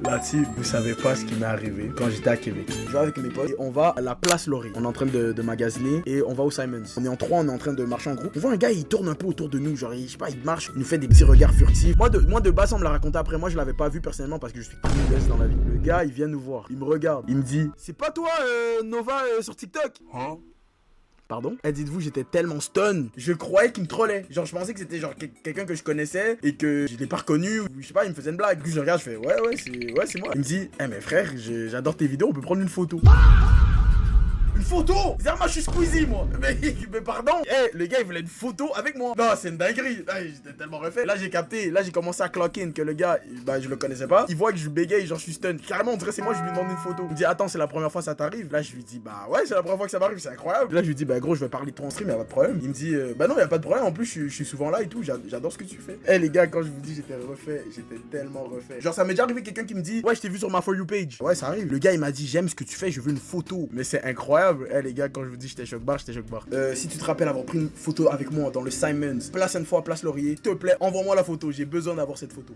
Là-dessus, vous savez pas ce qui m'est arrivé quand j'étais à Québec. Je vais avec mes potes et on va à la place Laurier. On est en train de magasiner et on va au Simons. On est en trois, on est en train de marcher en groupe. On voit un gars, il tourne un peu autour de nous. Genre, je sais pas, il marche, il nous fait des petits regards furtifs. Moi de base, on me l'a raconté après. Moi, je l'avais pas vu personnellement parce que je suis clueless dans la vie. Le gars, il vient nous voir. Il me regarde. Il me dit, c'est pas toi, Nova, sur TikTok? Hein? Pardon? Eh, dites-vous, j'étais tellement stun. Je croyais qu'il me trollait. Genre, je pensais que c'était genre quelqu'un que je connaissais et que je l'ai pas reconnu. Ou je sais pas, il me faisait une blague. Du coup, je regarde, je fais ouais, c'est moi. Il me dit, eh, mais frère, j'adore tes vidéos, on peut prendre une photo. Une photo? Zerma, je suis Squeezie, moi. Mais pardon. Eh, le gars, il voulait une photo avec moi. Non, c'est une dinguerie. J'étais tellement refait. Là, j'ai capté. Là, j'ai commencé à clock in que le gars, bah, je le connaissais pas. Il voit que je bégaye, genre, je suis stun. Carrément, on dirait c'est moi, je lui demande une photo. Il me dit, attends, c'est la première fois que ça t'arrive. Là, je lui dis, bah ouais, c'est la première fois que ça m'arrive, c'est incroyable. Là, je lui dis, bah gros, je vais parler de ton stream, y'a pas de problème. Il me dit, bah non, y'a pas de problème. En plus, je suis souvent là et tout. J'adore ce que tu fais. Eh, les gars, quand je vous dis, j'étais refait. J'étais tellement refait. Genre, ça m'est déjà arrivé quelqu'un qui me dit, ouais, je t'ai vu sur ma For You page. Ouais, ça arrive. Le gars, il m'a dit, j'aime ce que tu fais, je veux une photo. Mais c'est incroyable. Eh, les gars, quand je vous dis j'étais choc bar, j'étais choc bar. Si tu te rappelles avoir pris une photo avec moi dans le Simons, place une fois, place Laurier, s'il te plaît, envoie-moi la photo, j'ai besoin d'avoir cette photo.